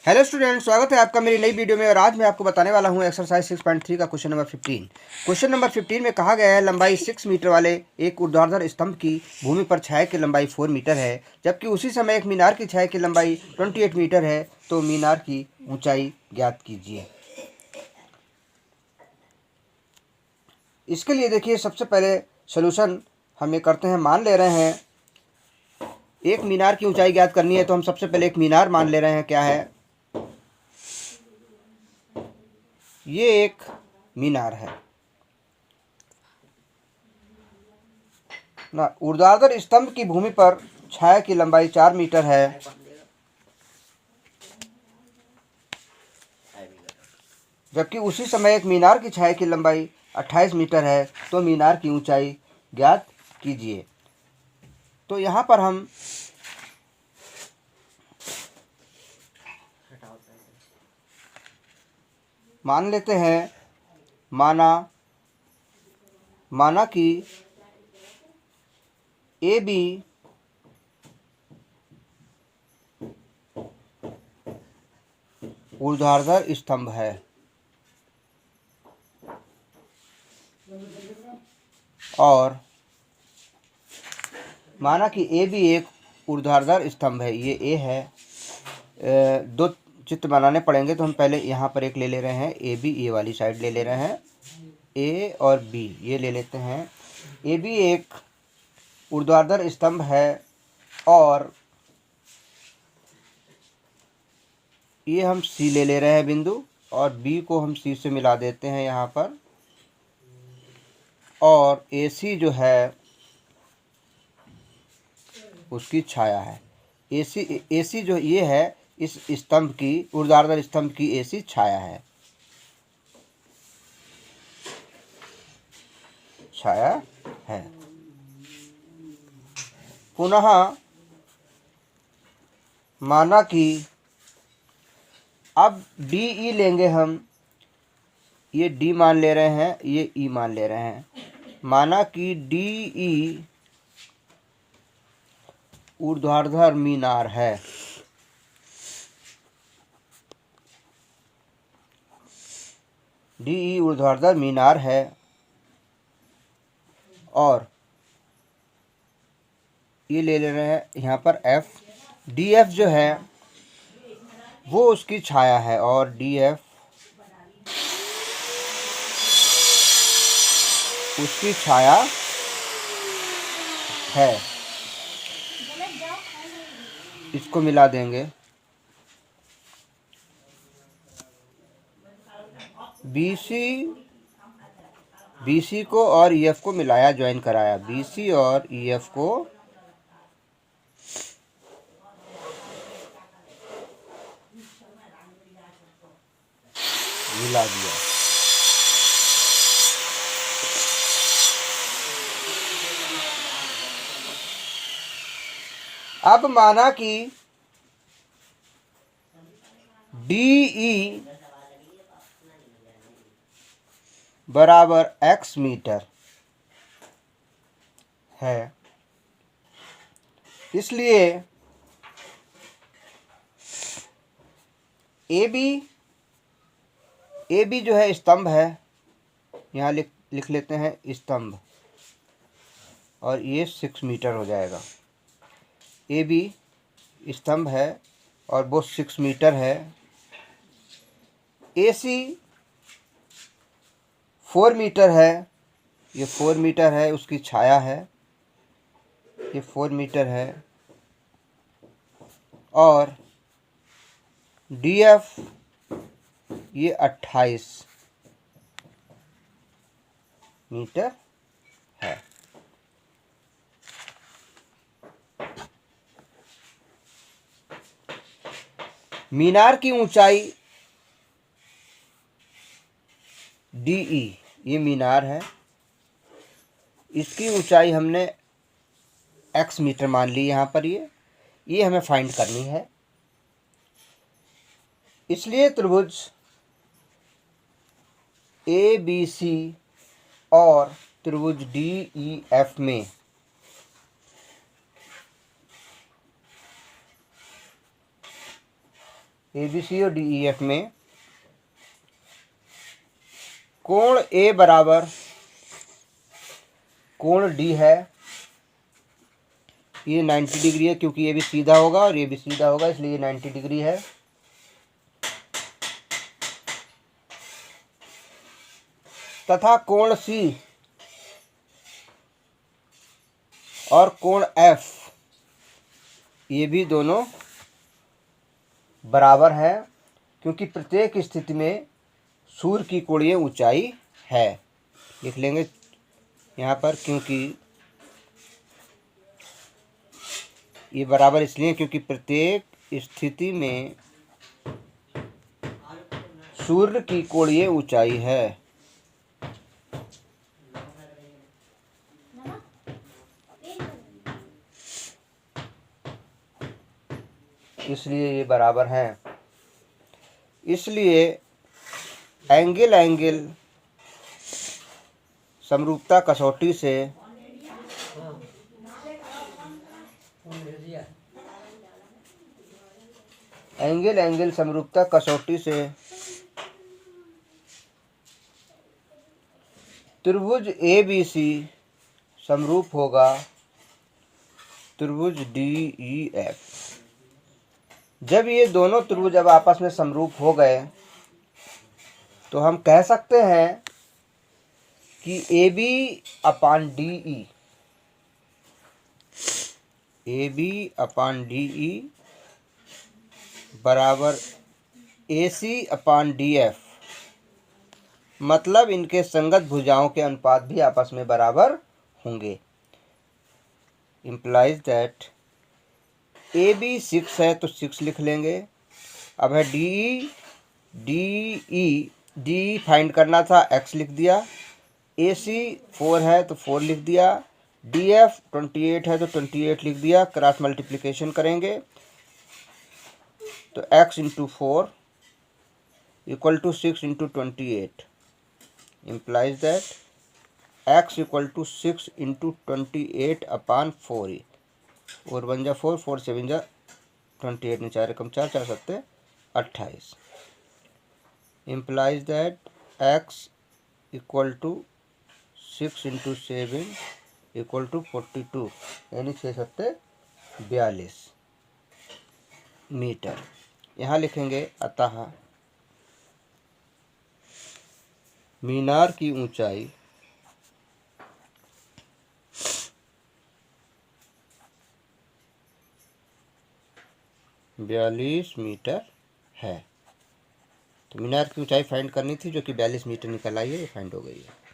Hello student, स्वागत है आपका मेरी नई वीडियो में। और आज मैं आपको बताने वाला हूं एक्सरसाइज 6.3 का क्वेश्चन नंबर 15। क्वेश्चन नंबर 15 में कहा गया है लंबाई 6 मीटर वाले एक ऊर्ध्वाधर स्तंभ की भूमि पर छाया की लंबाई 4 मीटर है, जबकि उसी समय एक मीनार की छाया की लंबाई 28 मीटर है। तो मीनार की ऊंचाई ज्ञात कीजिए। इसके लिए देखिए, सबसे पहले सोल्यूशन हम ये करते हैं। मान ले रहे हैं एक मीनार की ऊंचाई ज्ञात करनी है, तो हम सबसे पहले एक मीनार मान ले रहे हैं। क्या है ये? एक मीनार है ना। ऊर्ध्वाधर स्तंभ की भूमि पर छाया की लंबाई 4 मीटर है, जबकि उसी समय एक मीनार की छाया की लंबाई 28 मीटर है। तो मीनार की ऊंचाई ज्ञात कीजिए। तो यहाँ पर हम मान लेते हैं, माना कि ए बी ऊर्ध्वाधर स्तंभ है और माना कि ए बी एक ऊर्ध्वाधर स्तंभ है। ये ए है। दो चित्र बनाने पड़ेंगे, तो हम पहले यहाँ पर एक ले ले रहे हैं। ए बी ये वाली साइड ले रहे हैं। ए और बी ये ले लेते हैं। ए बी एक ऊर्ध्वाधर स्तंभ है और ये हम सी ले रहे हैं बिंदु, और बी को हम सी से मिला देते हैं यहाँ पर। और ए सी जो है उसकी छाया है। ए सी जो ये है, इस स्तंभ की, ऊर्ध्वाधर स्तंभ की ए सी छाया है। पुनः माना कि अब डी ई लेंगे हम। ये डी मान ले रहे हैं, ये ई मान ले रहे हैं। माना कि डी ई ऊर्ध्वाधर मीनार है। डी ई ऊर्ध्वाधर मीनार है और ये ले रहे हैं यहाँ पर एफ। डी एफ जो है वो उसकी छाया है, और डी एफ उसकी छाया है। इसको मिला देंगे। BC को और EF को मिलाया, ज्वाइन कराया। BC और EF को मिला दिया। अब माना कि DE बराबर x मीटर है, इसलिए ए बी जो है स्तंभ है। यहाँ लिख लेते हैं स्तंभ, और ये 6 मीटर हो जाएगा। ए बी स्तंभ है और वो 6 मीटर है। ए सी 4 मीटर है, ये 4 मीटर है, उसकी छाया है। ये 4 मीटर है। और डी एफ ये 28 मीटर है। मीनार की ऊंचाई DE, ये मीनार है, इसकी ऊंचाई हमने x मीटर मान ली। यहाँ पर ये हमें फाइंड करनी है। इसलिए त्रिभुज ABC और त्रिभुज DEF में ABC और DEF में कोण A बराबर कोण D है। ये 90 डिग्री है क्योंकि ये भी सीधा होगा और ये भी सीधा होगा, इसलिए ये 90 डिग्री है। तथा कोण C और कोण F ये भी दोनों बराबर हैं क्योंकि प्रत्येक स्थिति में सूर्य की कोणीय ऊंचाई है। लिख लेंगे यहाँ पर, क्योंकि ये बराबर इसलिए क्योंकि प्रत्येक स्थिति में सूर्य की कोणीय ऊंचाई है। इसलिए ये बराबर हैं। इसलिए एंगल समरूपता कसौटी से एंगल समरूपता कसौटी से त्रिभुज ABC समरूप होगा त्रिभुज DEF। जब ये दोनों त्रिभुज अब आपस में समरूप हो गए तो हम कह सकते हैं कि AB/DE बराबर AC/DF, मतलब इनके संगत भुजाओं के अनुपात भी आपस में बराबर होंगे। इम्प्लाइज दैट AB 6 है तो 6 लिख लेंगे। अब है DE फाइंड करना था, x लिख दिया। AC 4 है तो 4 लिख दिया। DF 28 है तो 28 लिख दिया। क्रॉस मल्टीप्लिकेशन करेंगे तो x into 4 equal to 6 into 28 implies that x equal to 6 into 28/4। और 1 जा 4, 4 7 जा 28 में 4 कम 4 4 7 28 implies that x equal to 6 into 7 equal to 42, यानी 6 7 42 मीटर। यहाँ लिखेंगे अतः मीनार की ऊंचाई बयालीस मीटर है। तो मीनार की ऊंचाई फाइंड करनी थी जो कि 42 मीटर निकल आई है, ये फाइंड हो गई है।